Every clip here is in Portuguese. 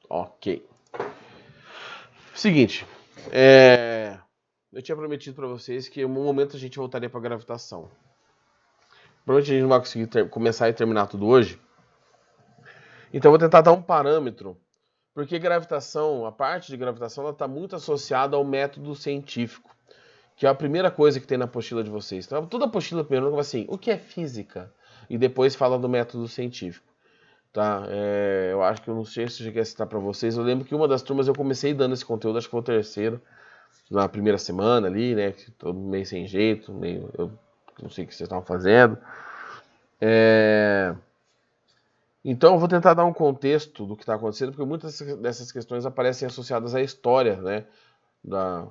Ok. Seguinte, eu tinha prometido para vocês que em um momento a gente voltaria para gravitação. Provavelmente a gente não vai conseguir começar e terminar tudo hoje. Então eu vou tentar dar um parâmetro, porque gravitação, a parte de gravitação, ela está muito associada ao método científico, que é a primeira coisa que tem na apostila de vocês. Então toda apostila primeiro fala assim, o que é física? E depois fala do método científico. Tá? Eu acho que eu não sei se eu cheguei a citar para vocês. Eu lembro que uma das turmas eu comecei dando esse conteúdo, acho que foi o terceiro, na primeira semana ali, né? Todo meio sem jeito, meio, eu não sei o que vocês estavam fazendo. Então eu vou tentar dar um contexto do que está acontecendo, porque muitas dessas questões aparecem associadas à história, né? Da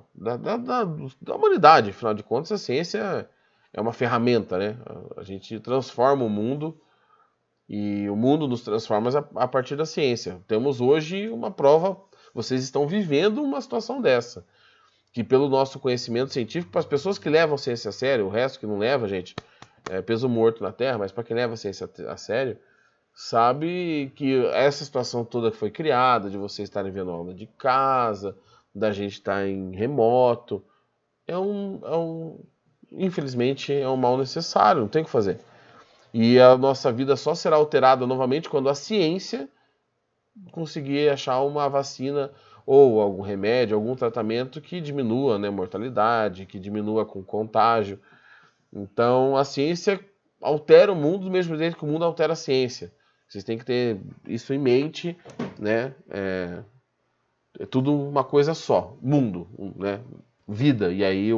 humanidade. Afinal de contas, a ciência é uma ferramenta, né? A gente transforma o mundo e o mundo nos transforma a partir da ciência. Temos hoje uma prova, vocês estão vivendo uma situação dessa. Que pelo nosso conhecimento científico, para as pessoas que levam a ciência a sério, o resto que não leva, gente, é peso morto na Terra, mas para quem leva a ciência a sério, sabe que essa situação toda que foi criada, de vocês estarem vendo aula de casa, da gente estar em remoto, infelizmente, é um mal necessário, não tem o que fazer. E a nossa vida só será alterada novamente quando a ciência conseguir achar uma vacina ou algum remédio, algum tratamento que diminua, né, a mortalidade, que diminua com contágio. Então, a ciência altera o mundo do mesmo jeito que o mundo altera a ciência. Vocês têm que ter isso em mente, né? É tudo uma coisa só, mundo, né? Vida. E aí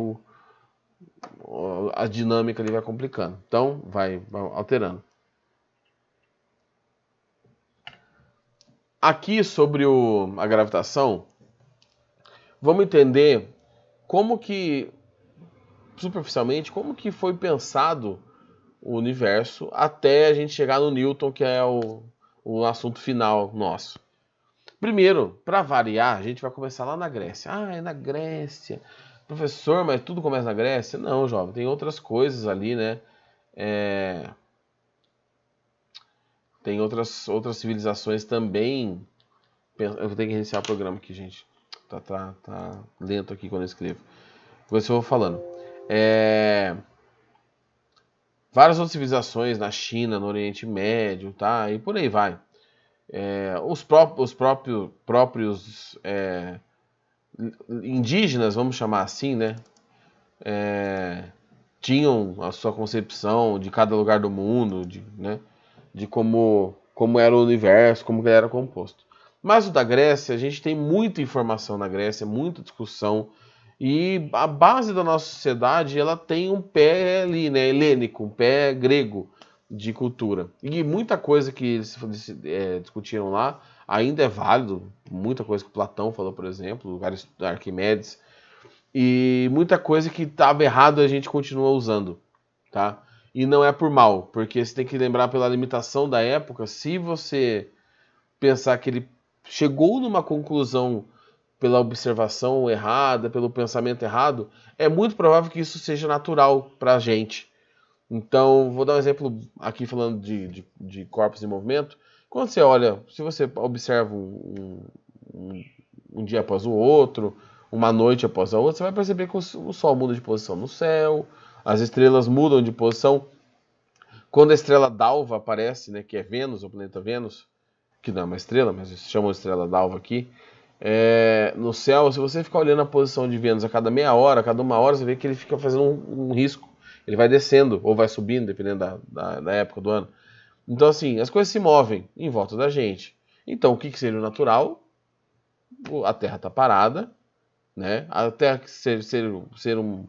a dinâmica ali vai complicando. Então, vai alterando. Aqui sobre a gravitação, vamos entender como que, superficialmente, como que foi pensado o universo até a gente chegar no Newton, que é o assunto final nosso. Primeiro, para variar, a gente vai começar lá na Grécia. Ah, é na Grécia. Professor, mas tudo começa na Grécia? Não, jovem, tem outras coisas ali, né? Tem outras civilizações também. Eu vou ter que iniciar o programa aqui, gente. Tá lento aqui quando eu escrevo. Depois eu vou falando. Várias outras civilizações na China, no Oriente Médio, tá? E por aí vai. Os próprios indígenas, vamos chamar assim, né? Tinham a sua concepção de cada lugar do mundo, né? De como era o universo, como ele era composto. Mas o da Grécia, a gente tem muita informação na Grécia, muita discussão. E a base da nossa sociedade, ela tem um pé ali, né, helênico, um pé grego de cultura. E muita coisa que eles discutiram lá ainda é válido. Muita coisa que Platão falou, por exemplo, Arquimedes. E muita coisa que estava errado a gente continua usando, tá? E não é por mal, porque você tem que lembrar pela limitação da época, se você pensar que ele chegou numa conclusão pela observação errada, pelo pensamento errado, é muito provável que isso seja natural para a gente. Então, vou dar um exemplo aqui falando de corpos em movimento. Quando você olha, se você observa um dia após o outro, uma noite após a outra, você vai perceber que o Sol muda de posição no céu, as estrelas mudam de posição. Quando a estrela d'alva aparece, né, que é Vênus, o planeta Vênus, que não é uma estrela, mas se chama de estrela d'alva aqui, no céu, se você ficar olhando a posição de Vênus a cada meia hora, a cada uma hora, você vê que ele fica fazendo um risco. Ele vai descendo ou vai subindo, dependendo da época do ano. Então, assim, as coisas se movem em volta da gente. Então, o que seria o natural? A Terra está parada, né? A Terra ser um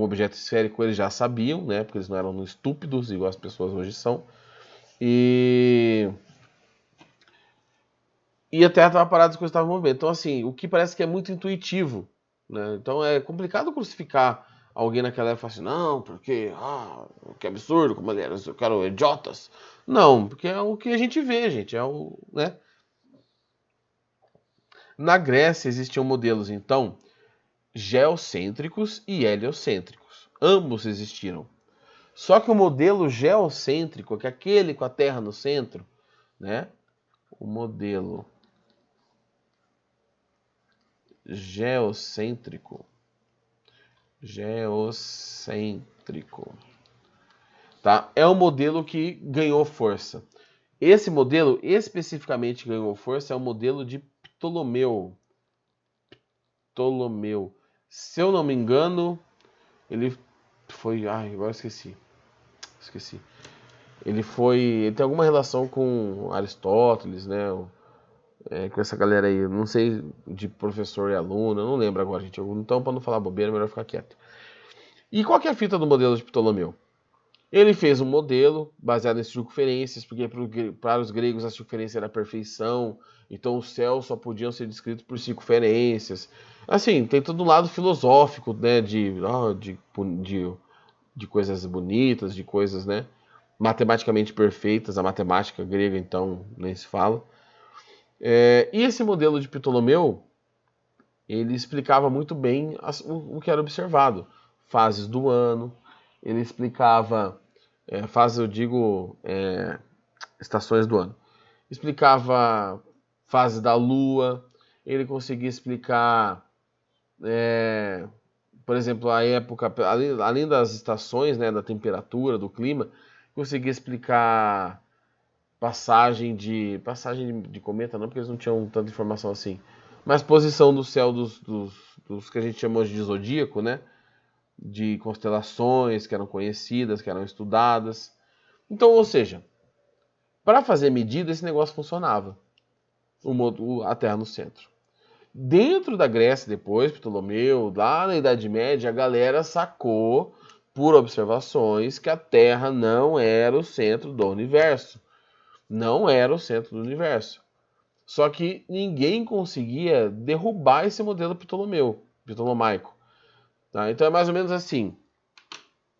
objeto esférico eles já sabiam, né? Porque eles não eram estúpidos igual as pessoas hoje são. E a Terra estava parada, as coisas estavam movendo. Então, assim, o que parece que é muito intuitivo, né? Então é complicado crucificar alguém naquela época e falar assim, não, porque, que absurdo, como eles, eu quero idiotas. Não, porque é o que a gente vê, gente, né? Na Grécia existiam modelos, então, geocêntricos e heliocêntricos. Ambos existiram. Só que o modelo geocêntrico, que é aquele com a Terra no centro, né? O modelo geocêntrico. Tá? É um modelo que ganhou força. Esse modelo especificamente ganhou força é o modelo de Ptolomeu. Se eu não me engano, ele foi... Ai, agora esqueci. Ele tem alguma relação com Aristóteles, né? Com essa galera aí. Eu não sei de professor e aluno, eu não lembro agora, gente. Então, para não falar bobeira, é melhor ficar quieto. E qual que é a fita do modelo de Ptolomeu? Ele fez um modelo baseado em circunferências, porque para os gregos a circunferência era a perfeição, então os céus só podiam ser descritos por circunferências. Assim, tem todo um lado filosófico, né, de coisas bonitas, de coisas, né, matematicamente perfeitas. A matemática grega, então, nem se fala. E esse modelo de Ptolomeu, ele explicava muito bem o que era observado. Fases do ano, ele explicava, fases eu digo, estações do ano. Explicava fases da lua, ele conseguia explicar, por exemplo, a época, além das estações, né, da temperatura, do clima, conseguia explicar passagem de cometa, não, porque eles não tinham tanta informação assim, mas posição do céu dos que a gente chama hoje de zodíaco, né? De constelações que eram conhecidas, que eram estudadas. Então, ou seja, para fazer medida, esse negócio funcionava. A Terra no centro. Dentro da Grécia, depois, Ptolomeu, lá na Idade Média, a galera sacou, por observações, que a Terra não era o centro do universo. Não era o centro do universo. Só que ninguém conseguia derrubar esse modelo ptolomaico. Tá? Então é mais ou menos assim.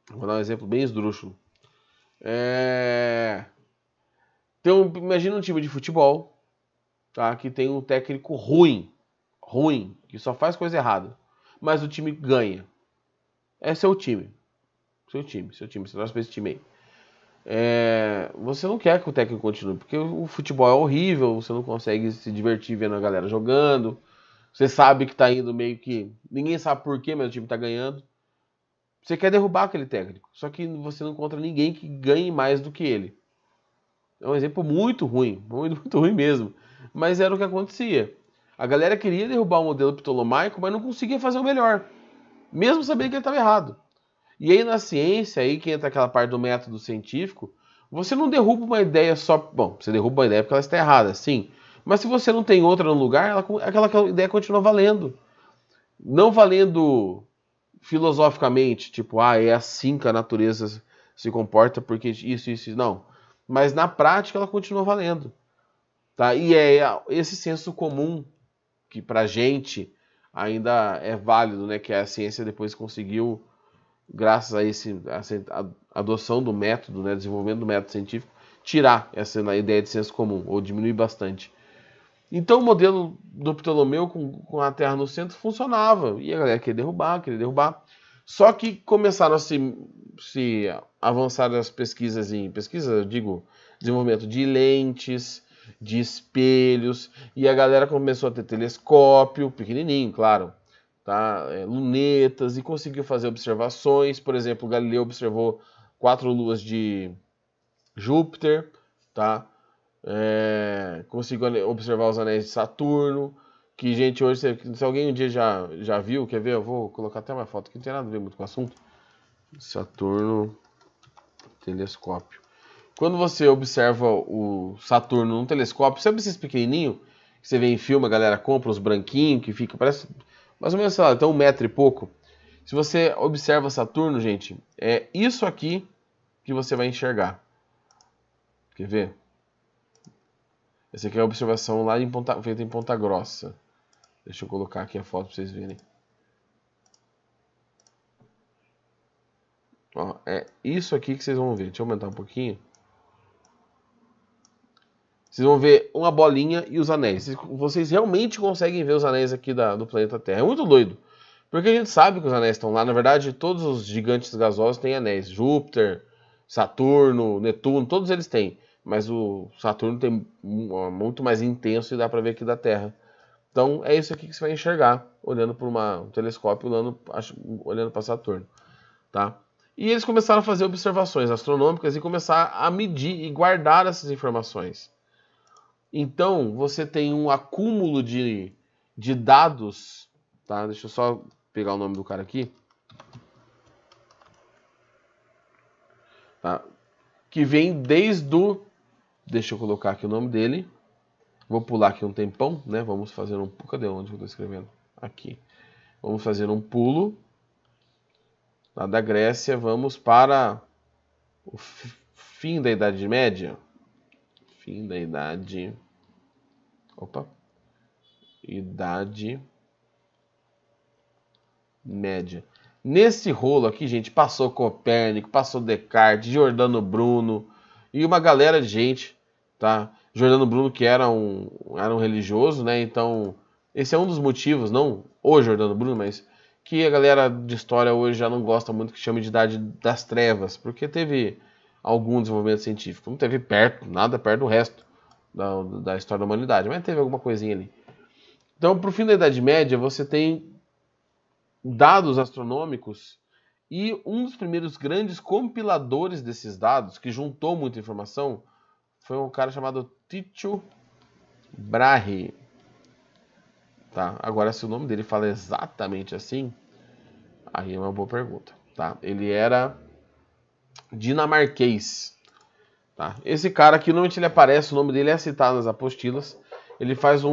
Vou dar um exemplo bem esdrúxulo. Imagina um time de futebol, tá? Que tem um técnico ruim, que só faz coisa errada, mas o time ganha. É seu time. Você torce pra esse time aí. Você não quer que o técnico continue, porque o futebol é horrível, você não consegue se divertir vendo a galera jogando. Você sabe que tá indo meio que... Ninguém sabe por quê, mas o time tá ganhando. Você quer derrubar aquele técnico, só que você não encontra ninguém que ganhe mais do que ele. É um exemplo muito ruim, muito ruim mesmo. Mas era o que acontecia. A galera queria derrubar o modelo ptolomaico, mas não conseguia fazer o melhor, mesmo sabendo que ele estava errado. E aí na ciência, aí que entra aquela parte do método científico, você não derruba uma ideia só... Bom, você derruba uma ideia porque ela está errada, sim. Mas se você não tem outra no lugar, aquela ideia continua valendo. Não valendo filosoficamente, tipo, é assim que a natureza se comporta porque isso, não. Mas na prática ela continua valendo. Tá? E é esse senso comum que pra gente ainda é válido, né? Que a ciência depois conseguiu, graças a essa adoção do método, né, desenvolvimento do método científico, tirar essa ideia de senso comum, ou diminuir bastante. Então o modelo do Ptolomeu com a Terra no centro funcionava, e a galera queria derrubar. Só que começaram a se avançar as pesquisas eu digo, desenvolvimento de lentes, de espelhos, e a galera começou a ter telescópio, pequenininho, claro, tá? Lunetas, e conseguiu fazer observações. Por exemplo, Galileu observou 4 luas de Júpiter, tá? Conseguiu observar os anéis de Saturno, que, gente, hoje, se alguém um dia já viu, quer ver? Eu vou colocar até uma foto que não tem nada a ver muito com o assunto. Saturno, telescópio. Quando você observa o Saturno num telescópio, sabe esses pequenininhos que você vê em filme, a galera compra os branquinhos, que fica, parece mais ou menos, sei lá, até 1 metro e pouco. Se você observa Saturno, gente, é isso aqui que você vai enxergar. Quer ver? Essa aqui é a observação lá feita em Ponta Grossa. Deixa eu colocar aqui a foto para vocês verem. Ó, é isso aqui que vocês vão ver. Deixa eu aumentar um pouquinho. Vocês vão ver uma bolinha e os anéis. Vocês realmente conseguem ver os anéis aqui do planeta Terra. É muito doido. Porque a gente sabe que os anéis estão lá. Na verdade, todos os gigantes gasosos têm anéis. Júpiter, Saturno, Netuno, todos eles têm. Mas o Saturno tem muito mais intenso e dá pra ver aqui da Terra. Então é isso aqui que você vai enxergar olhando por um telescópio, olhando para Saturno, tá? E eles começaram a fazer observações astronômicas e começar a medir e guardar essas informações. Então você tem um acúmulo de dados, tá? Deixa eu só pegar o nome do cara aqui, tá? Que vem desde o... Deixa eu colocar aqui o nome dele. Vou pular aqui um tempão, né? Vamos fazer um... Cadê onde eu estou escrevendo? Aqui. Vamos fazer um pulo. Lá da Grécia, vamos para o fim da Idade Média. Fim da Idade... Opa. Idade Média. Nesse rolo aqui, gente, passou Copérnico, passou Descartes, Giordano Bruno e uma galera de gente, tá? Giordano Bruno que era um religioso, né? Então, esse é um dos motivos, não o Giordano Bruno, mas que a galera de história hoje já não gosta muito que chama de Idade das Trevas, porque teve algum desenvolvimento científico. Não teve nada perto do resto da história da humanidade, mas teve alguma coisinha ali. Então, pro fim da Idade Média, você tem dados astronômicos e um dos primeiros grandes compiladores desses dados, que juntou muita informação, foi um cara chamado Tycho Brahe. Tá? Agora, se o nome dele fala exatamente assim, aí é uma boa pergunta. Tá? Ele era dinamarquês. Tá? Esse cara aqui, normalmente ele aparece, o nome dele é citado nas apostilas. Ele faz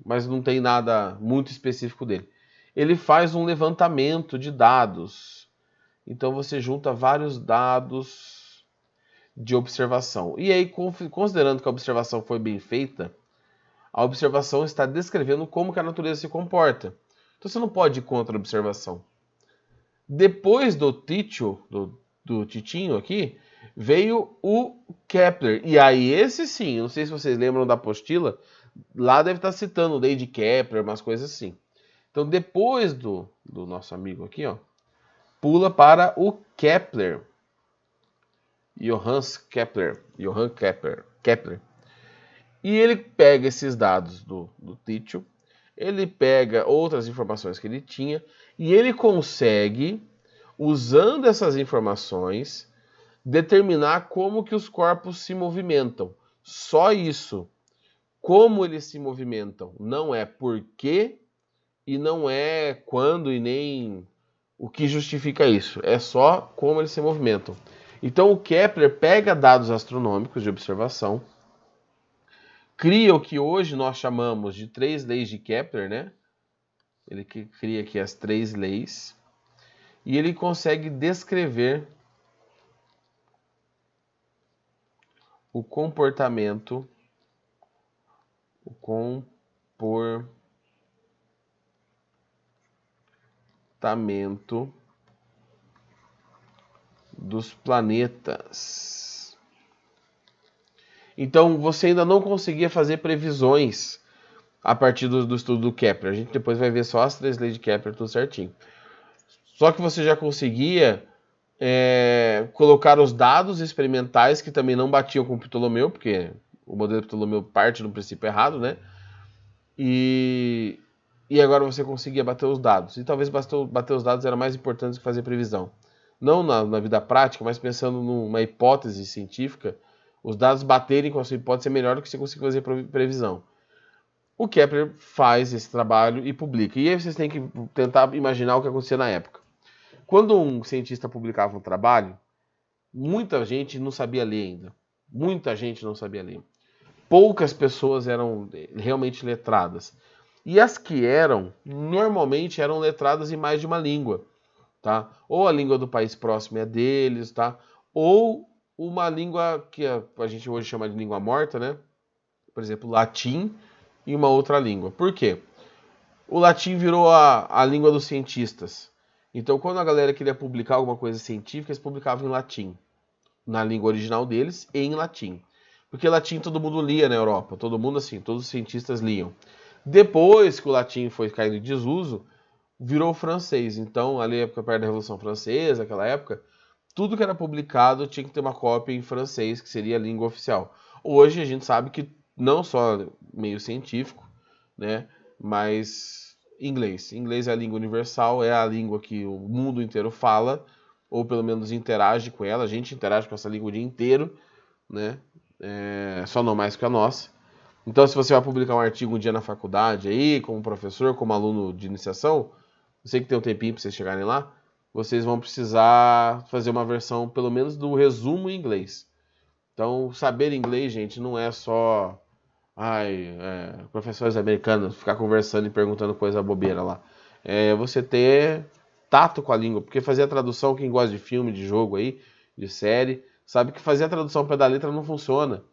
mas não tem nada muito específico dele. Ele faz um levantamento de dados. Então você junta vários dados de observação. E aí, considerando que a observação foi bem feita, a observação está descrevendo como que a natureza se comporta. Então você não pode ir contra a observação. Depois do Tycho, do Titinho aqui, veio o Kepler. E aí esse sim, não sei se vocês lembram da apostila, lá deve estar citando o Lady Kepler, umas coisas assim. Então depois do nosso amigo aqui, ó, pula para o Kepler. Johann Kepler. E ele pega esses dados do Tycho, ele pega outras informações que ele tinha, e ele consegue, usando essas informações, determinar como que os corpos se movimentam. Só isso. Como eles se movimentam. Não é por quê, e não é quando, e nem o que justifica isso. É só como eles se movimentam. Então o Kepler pega dados astronômicos de observação, cria o que hoje nós chamamos de 3 leis de Kepler, né? Ele cria aqui as 3 leis e ele consegue descrever o comportamento dos planetas. Então você ainda não conseguia fazer previsões a partir do estudo do Kepler. A gente depois vai ver só as 3 leis de Kepler, tudo certinho. Só que você já conseguia colocar os dados experimentais que também não batiam com o Ptolomeu, porque o modelo Ptolomeu parte do princípio errado, né? E agora você conseguia bater os dados. E talvez bater os dados era mais importante do que fazer previsão. Não na vida prática, mas pensando numa hipótese científica, os dados baterem com a sua hipótese é melhor do que você conseguir fazer previsão. O Kepler faz esse trabalho e publica. E aí vocês têm que tentar imaginar o que acontecia na época. Quando um cientista publicava um trabalho, muita gente não sabia ler ainda. Muita gente não sabia ler. Poucas pessoas eram realmente letradas. E as que eram, normalmente eram letradas em mais de uma língua. Tá? Ou a língua do país próximo é deles, tá? Ou uma língua que a gente hoje chama de língua morta, né? Por exemplo, latim e uma outra língua. Por quê? O latim virou a língua dos cientistas. Então, quando a galera queria publicar alguma coisa científica, eles publicavam em latim, na língua original deles, e em latim. Porque latim todo mundo lia na Europa, todo mundo assim, todos os cientistas liam. Depois que o latim foi caindo em desuso, virou francês. Então, ali perto da Revolução Francesa, aquela época, tudo que era publicado tinha que ter uma cópia em francês, que seria a língua oficial. Hoje a gente sabe que não só meio científico, né, mas inglês. Inglês é a língua universal, é a língua que o mundo inteiro fala, ou pelo menos interage com ela. A gente interage com essa língua o dia inteiro, né? Só não mais que a nossa. Então, se você vai publicar um artigo um dia na faculdade aí, como professor, como aluno de iniciação, eu sei que tem um tempinho para vocês chegarem lá, vocês vão precisar fazer uma versão, pelo menos, do resumo em inglês. Então, saber inglês, gente, não é só professores americanos ficar conversando e perguntando coisa bobeira lá. É você ter tato com a língua, porque fazer a tradução, quem gosta de filme, de jogo aí, de série, sabe que fazer a tradução ao pé da letra não funciona.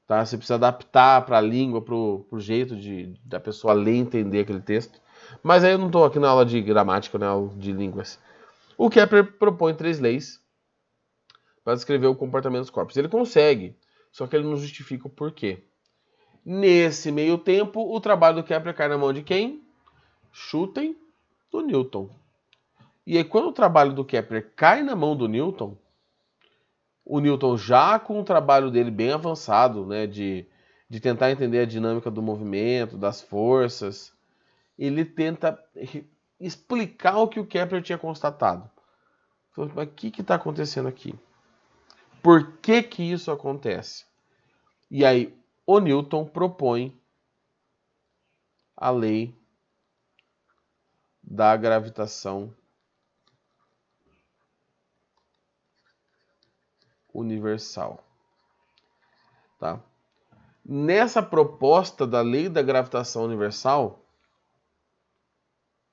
Tá? Você precisa adaptar para a língua, pro jeito da pessoa ler e entender aquele texto. Mas aí eu não estou aqui na aula de gramática, na aula de línguas. O Kepler propõe 3 leis para descrever o comportamento dos corpos. Ele consegue, só que ele não justifica o porquê. Nesse meio tempo, o trabalho do Kepler cai na mão de quem? Chutem, do Newton. E aí, quando o trabalho do Kepler cai na mão do Newton, o Newton já com o trabalho dele bem avançado, né, de tentar entender a dinâmica do movimento, das forças, ele tenta explicar o que o Kepler tinha constatado. Mas o que está acontecendo aqui? Por que que isso acontece? E aí, o Newton propõe a lei da gravitação universal. Tá? Nessa proposta da lei da gravitação universal,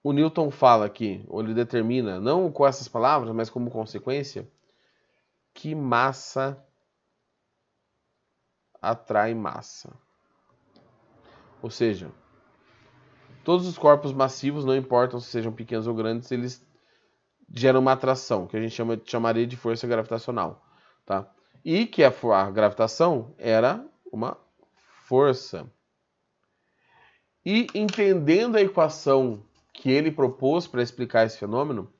o Newton fala aqui, ou ele determina, não com essas palavras, mas como consequência, que massa atrai massa. Ou seja, todos os corpos massivos, não importam se sejam pequenos ou grandes, eles geram uma atração, que a gente chamaria de força gravitacional. Tá? E que a gravitação era uma força. E entendendo a equação que ele propôs para explicar esse fenômeno,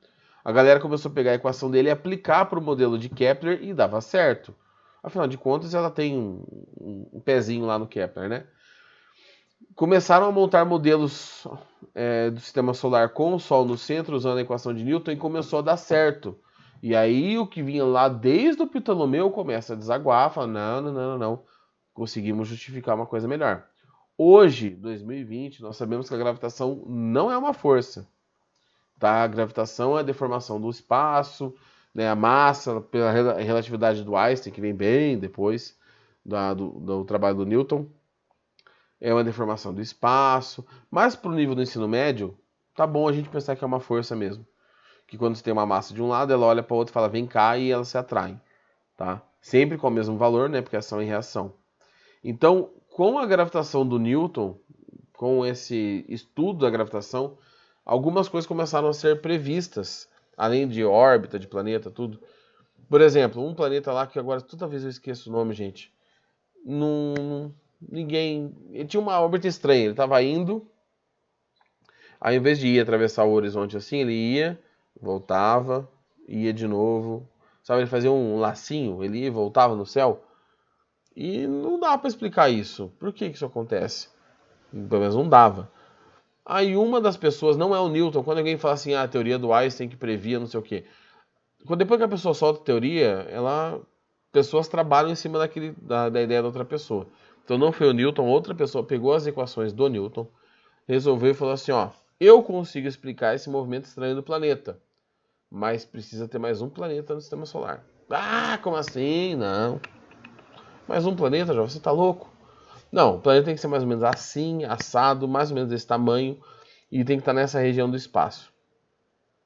a galera começou a pegar a equação dele e aplicar para o modelo de Kepler e dava certo. Afinal de contas, ela tem um pezinho lá no Kepler, né? Começaram a montar modelos do sistema solar com o Sol no centro, usando a equação de Newton, e começou a dar certo. E aí o que vinha lá desde o Ptolomeu começa a desaguar, fala, não, conseguimos justificar uma coisa melhor. Hoje, 2020, nós sabemos que a gravitação não é uma força. Tá? A gravitação é a deformação do espaço, né? A massa, pela relatividade do Einstein, que vem bem depois do trabalho do Newton, é uma deformação do espaço. Mas para o nível do ensino médio, tá bom a gente pensar que é uma força mesmo. Que quando você tem uma massa de um lado, ela olha para o outro e fala, vem cá, e elas se atraem. Tá? Sempre com o mesmo valor, né? Porque ação e reação. Então, com a gravitação do Newton, com esse estudo da gravitação, algumas coisas começaram a ser previstas, além de órbita, de planeta, tudo. Por exemplo, um planeta lá que agora toda vez eu esqueço o nome, gente. Ele tinha uma órbita estranha, ele estava indo, ao invés de ir atravessar o horizonte assim, ele ia, voltava, ia de novo. Sabe, ele fazia um lacinho, ele ia e voltava no céu. E não dá para explicar isso. Por que isso acontece? Pelo menos não dava. Aí uma das pessoas, não é o Newton, quando alguém fala assim, a teoria do Einstein que previa não sei o quê. Depois que a pessoa solta a teoria, pessoas trabalham em cima da ideia da outra pessoa. Então não foi o Newton, outra pessoa pegou as equações do Newton, resolveu e falou assim, eu consigo explicar esse movimento estranho do planeta, mas precisa ter mais um planeta no sistema solar. Ah, como assim? Não. Mais um planeta, já? Você tá louco? Não, o planeta tem que ser mais ou menos assim, assado, mais ou menos desse tamanho, e tem que estar nessa região do espaço.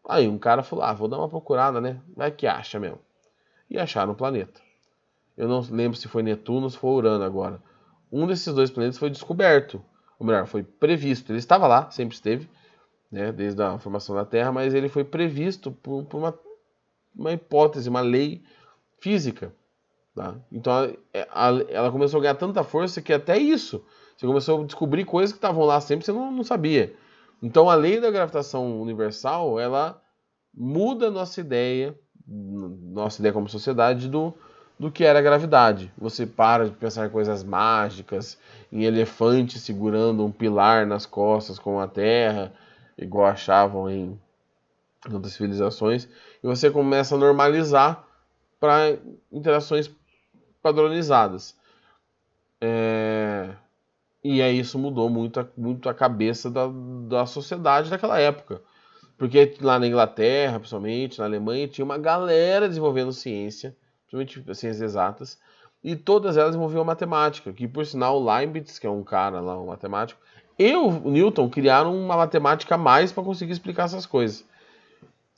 Aí um cara falou, vou dar uma procurada, né? Vai que acha mesmo. E acharam o planeta. Eu não lembro se foi Netuno ou se foi Urano agora. Um desses dois planetas foi descoberto. Ou melhor, foi previsto. Ele estava lá, sempre esteve, né, desde a formação da Terra, mas ele foi previsto por uma hipótese, uma lei física. Tá? Então ela começou a ganhar tanta força que até isso, você começou a descobrir coisas que estavam lá sempre, você não sabia. Então a lei da gravitação universal, ela muda a nossa ideia como sociedade do que era a gravidade. Você para de pensar em coisas mágicas, em elefante segurando um pilar nas costas com a terra, igual achavam em outras civilizações, e você começa a normalizar para interações padronizadas. E aí isso mudou muito a cabeça da sociedade daquela época. Porque lá na Inglaterra, principalmente, na Alemanha, tinha uma galera desenvolvendo ciência, principalmente ciências exatas, e todas elas envolviam matemática, que por sinal o Leibniz, que é um cara lá, um matemático, e o Newton criaram uma matemática a mais para conseguir explicar essas coisas.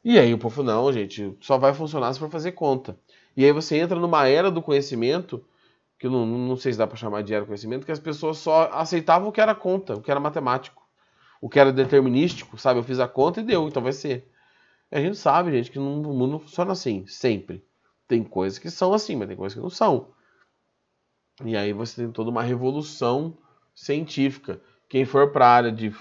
E aí o povo, não, gente, só vai funcionar se for fazer conta. E aí você entra numa era do conhecimento, que eu não sei se dá para chamar de era do conhecimento, que as pessoas só aceitavam o que era conta, o que era matemático. O que era determinístico, sabe? Eu fiz a conta e deu, então vai ser. E a gente sabe, gente, que o mundo não funciona assim, sempre. Tem coisas que são assim, mas tem coisas que não são. E aí você tem toda uma revolução científica. Quem for para a área de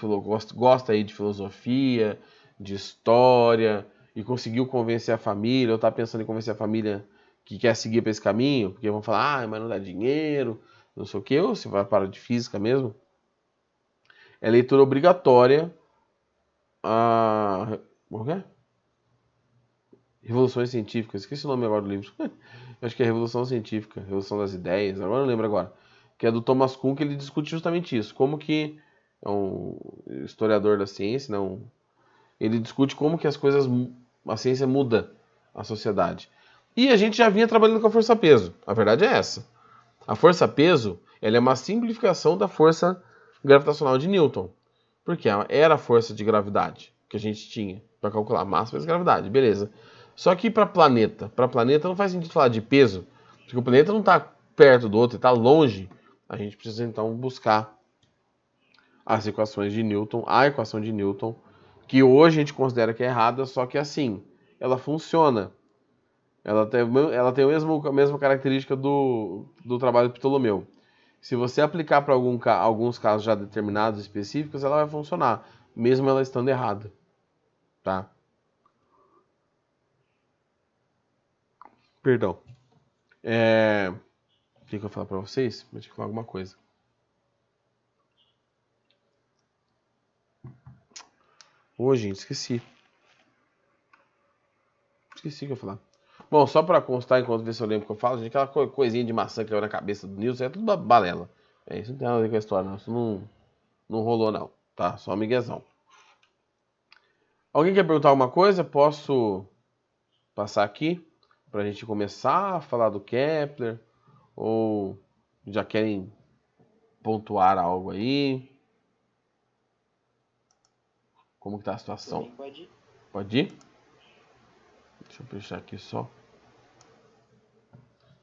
gosta aí de filosofia, de história, e conseguiu convencer a família, ou está pensando em convencer a família que quer seguir para esse caminho, porque vão falar, mas não dá dinheiro, não sei o quê, ou se vai para a área de física mesmo, é leitura obrigatória a. Como é? Revoluções Científicas, esqueci o nome agora do livro. Eu acho que é Revolução Científica, Revolução das Ideias, agora não lembro agora. Que é do Thomas Kuhn, que ele discute justamente isso. Como que é um historiador da ciência, não? Ele discute como que as coisas, a ciência muda a sociedade. E a gente já vinha trabalhando com a força-peso. A verdade é essa. A força-peso, ela é uma simplificação da força gravitacional de Newton. Porque era a força de gravidade que a gente tinha para calcular massa vezes gravidade, beleza. Só que para planeta não faz sentido falar de peso, porque o planeta não está perto do outro, está longe. A gente precisa então buscar as equações de Newton, a equação de Newton, que hoje a gente considera que é errada, só que assim, ela funciona. Ela tem a mesma característica do trabalho de Ptolomeu. Se você aplicar para alguns casos já determinados, específicos, ela vai funcionar, mesmo ela estando errada, tá? Perdão. O que eu ia falar para vocês? Eu tinha que falar alguma coisa. Ô, gente, esqueci. Esqueci o que eu ia falar. Bom, só para constar, enquanto ver se eu lembro o que eu falo, gente, aquela coisinha de maçã que eu na cabeça do Nilson é tudo balela. Isso não tem nada a ver com a história, não. Isso não rolou, não. Tá? Só miguezão. Alguém quer perguntar alguma coisa? Posso passar aqui para a gente começar a falar do Kepler? Ou já querem pontuar algo aí? Como que tá a situação? Pode ir. Pode ir? Deixa eu fechar aqui só.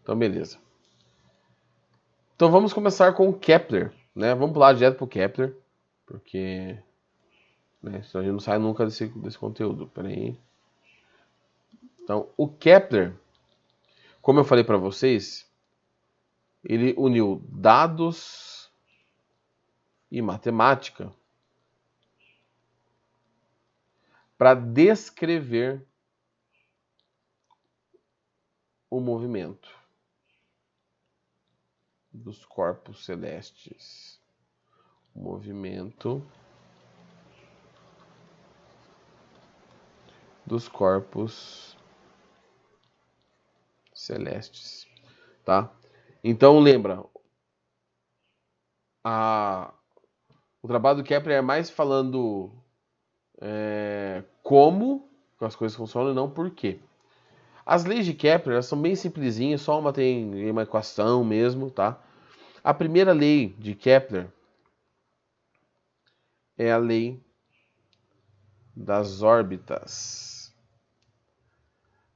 Então, beleza. Então vamos começar com o Kepler, né? Vamos pular direto pro Kepler, porque senão a gente não sai nunca desse conteúdo. Pera aí. Então, o Kepler, como eu falei para vocês, ele uniu dados e matemática para descrever o movimento dos corpos celestes. O movimento dos corpos celestes, tá? Então lembra, o trabalho do Kepler é mais falando como as coisas funcionam e não por quê. As leis de Kepler elas são bem simplesinhas, só uma tem uma equação mesmo, tá? A primeira lei de Kepler é a lei das órbitas.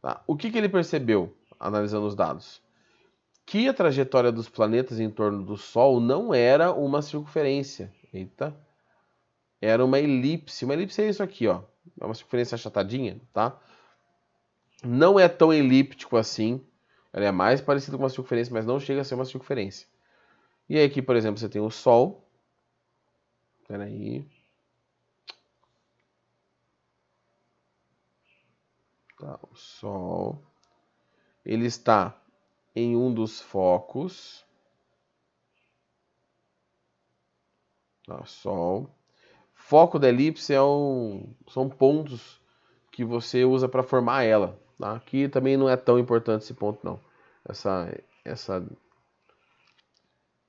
Tá? O que ele percebeu analisando os dados? Que a trajetória dos planetas em torno do Sol não era uma circunferência. Eita. Era uma elipse. Uma elipse é isso aqui, ó. É uma circunferência achatadinha, tá? Não é tão elíptico assim. Ela é mais parecida com uma circunferência, mas não chega a ser uma circunferência. E aí aqui, por exemplo, você tem o Sol. Espera aí. Tá, o Sol. Ele está em um dos focos. Sol. Foco da elipse são pontos que você usa para formar ela. Tá? Aqui também não é tão importante esse ponto, não. Essa...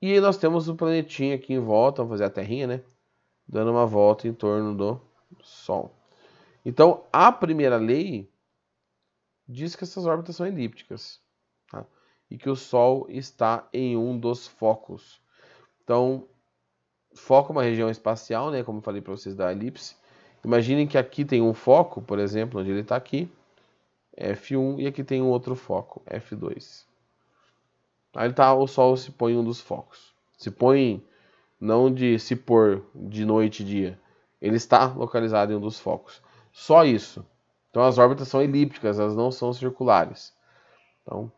E aí nós temos o planetinha aqui em volta, vamos fazer a terrinha, né? Dando uma volta em torno do Sol. Então, a primeira lei diz que essas órbitas são elípticas. Tá? E que o Sol está em um dos focos. Então, foco é uma região espacial, né? Como eu falei para vocês da elipse. Imaginem que aqui tem um foco, por exemplo, onde ele está aqui, F1, e aqui tem um outro foco, F2. Aí o Sol se põe em um dos focos. Se põe, não de se pôr de noite e dia. Ele está localizado em um dos focos. Só isso. Então as órbitas são elípticas, elas não são circulares. Então,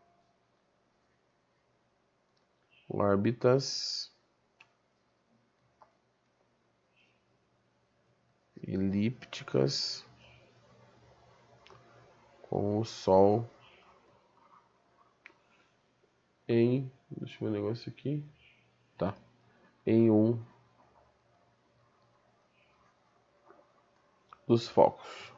órbitas elípticas com o Sol em... Deixa eu ver um negócio aqui. Tá. Em um dos focos.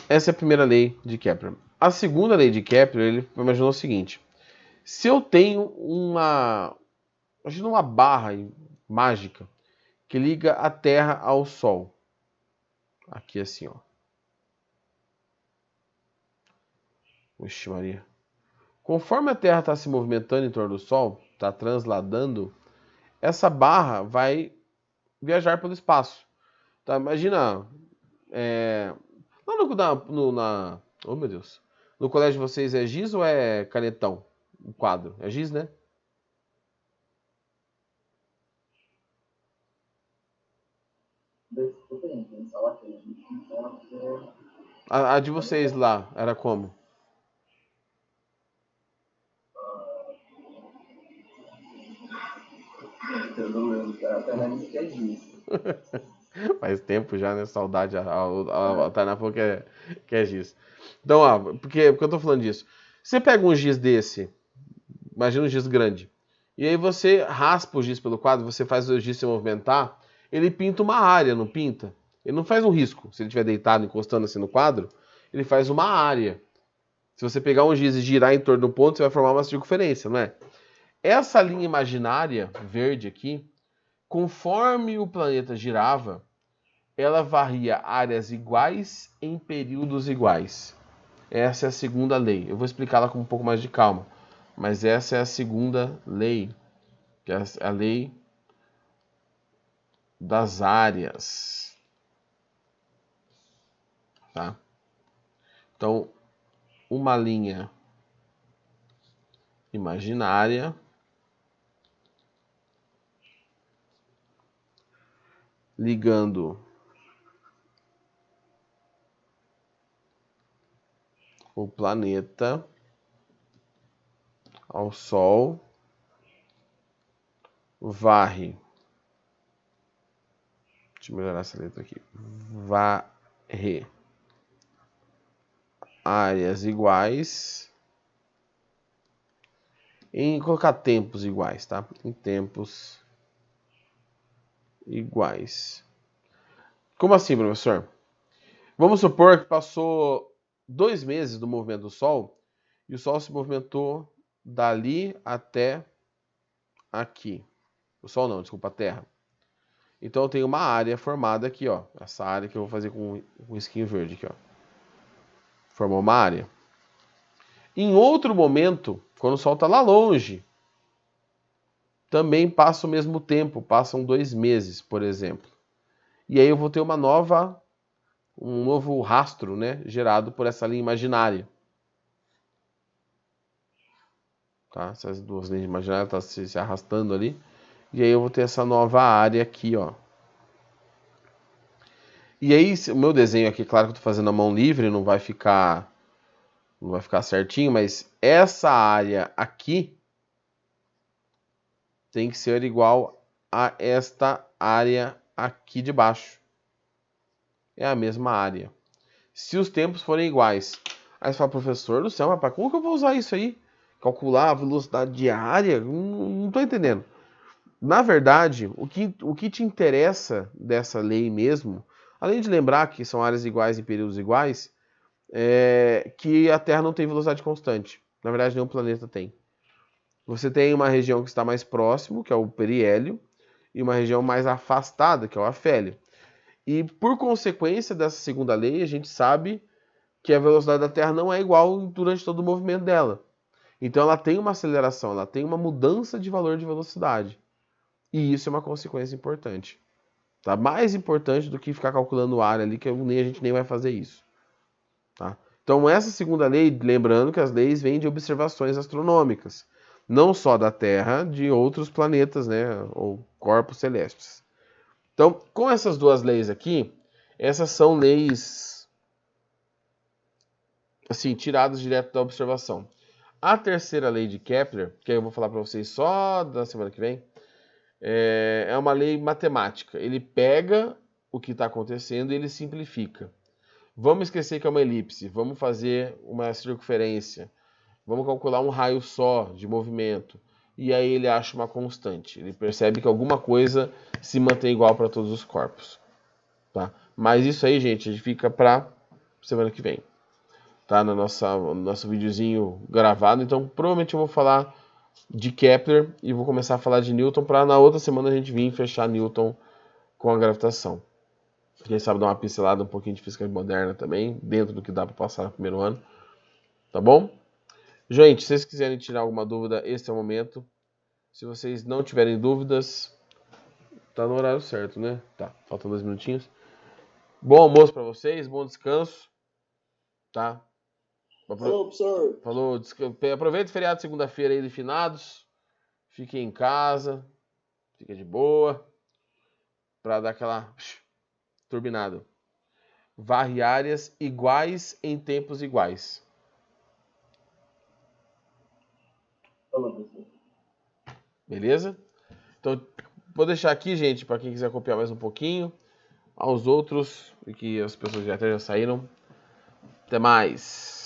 Essa é a primeira lei de Kepler. A segunda lei de Kepler, ele imaginou o seguinte. Se eu tenho imagina uma barra mágica que liga a Terra ao Sol. Aqui assim, ó. Oxe, Maria. Conforme a Terra está se movimentando em torno do Sol, está transladando, essa barra vai viajar pelo espaço. Tá? Imagina, lá oh meu Deus, no colégio de vocês é giz ou é canetão? O quadro, é giz, né? A de vocês lá era como? Eu não lembro, que é giz. Faz tempo já, né? Saudade. A Tainá falou que é giz. Então, ó, porque eu tô falando disso? Você pega um giz desse, imagina um giz grande, e aí você raspa o giz pelo quadro, você faz o giz se movimentar, ele pinta uma área, não pinta? Ele não faz um risco. Se ele estiver deitado, encostando assim no quadro, ele faz uma área. Se você pegar um giz e girar em torno de um ponto, você vai formar uma circunferência, não é? Essa linha imaginária, verde aqui, conforme o planeta girava, ela varria áreas iguais em períodos iguais. Essa é a segunda lei. Eu vou explicá-la com um pouco mais de calma. Mas essa é a segunda lei, que é a lei das áreas. Tá? Então, uma linha imaginária ligando o planeta ao Sol varre. Deixa eu melhorar essa letra aqui. Varre áreas iguais em colocar tempos iguais, tá? Em tempos iguais. Como assim, professor? Vamos supor que passou 2 meses do movimento do Sol e o Sol se movimentou dali até aqui. O Sol não, desculpa, a Terra. Então eu tenho uma área formada aqui, ó. Essa área que eu vou fazer com um risquinho verde aqui, ó. Formou uma área. Em outro momento, quando o Sol está lá longe, também passa o mesmo tempo, passam 2 meses, por exemplo. E aí eu vou ter um novo rastro, né, gerado por essa linha imaginária. Tá? Essas duas linhas imaginárias estão se arrastando ali. E aí eu vou ter essa nova área aqui, ó. E aí o meu desenho aqui, claro que eu estou fazendo a mão livre, não vai ficar certinho, mas essa área aqui tem que ser igual a esta área aqui de baixo. É a mesma área. Se os tempos forem iguais. Aí você fala, professor do céu, mas como que eu vou usar isso aí? calcular a velocidade diária? Não estou entendendo. Na verdade, o que te interessa dessa lei mesmo, além de lembrar que são áreas iguais em períodos iguais, é que a Terra não tem velocidade constante. Na verdade, nenhum planeta tem. Você tem uma região que está mais próximo, que é o periélio, e uma região mais afastada, que é o afélio. E por consequência dessa segunda lei, a gente sabe que a velocidade da Terra não é igual durante todo o movimento dela. Então ela tem uma aceleração, ela tem uma mudança de valor de velocidade. E isso é uma consequência importante. Tá? Mais importante do que ficar calculando o ar ali, que a gente nem vai fazer isso. Tá? Então essa segunda lei, lembrando que as leis vêm de observações astronômicas. Não só da Terra, de outros planetas, né, ou corpos celestes. Então, com essas duas leis aqui, essas são leis assim, tiradas direto da observação. A terceira lei de Kepler, que eu vou falar para vocês só da semana que vem, é uma lei matemática. Ele pega o que está acontecendo e ele simplifica. Vamos esquecer que é uma elipse, vamos fazer uma circunferência, vamos calcular um raio só de movimento. E aí ele acha uma constante. Ele percebe que alguma coisa se mantém igual para todos os corpos. Tá? Mas isso aí, gente, a gente fica para semana que vem. Tá? No nosso videozinho gravado. Então, provavelmente eu vou falar de Kepler e vou começar a falar de Newton para na outra semana a gente vir fechar Newton com a gravitação. Quem sabe dar uma pincelada um pouquinho de física moderna também, dentro do que dá para passar no primeiro ano. Tá bom? Gente, se vocês quiserem tirar alguma dúvida, esse é o momento. Se vocês não tiverem dúvidas, tá no horário certo, né? Tá, faltam 2 minutinhos. Bom almoço para vocês, bom descanso. Tá? Falou, professor. Falou, aproveita o feriado de segunda-feira aí de finados. Fique em casa, fica de boa, para dar aquela turbinada. Varre áreas iguais em tempos iguais. Beleza? Então, vou deixar aqui, gente, para quem quiser copiar mais um pouquinho. Aos outros, e que as pessoas já até já saíram. Até mais.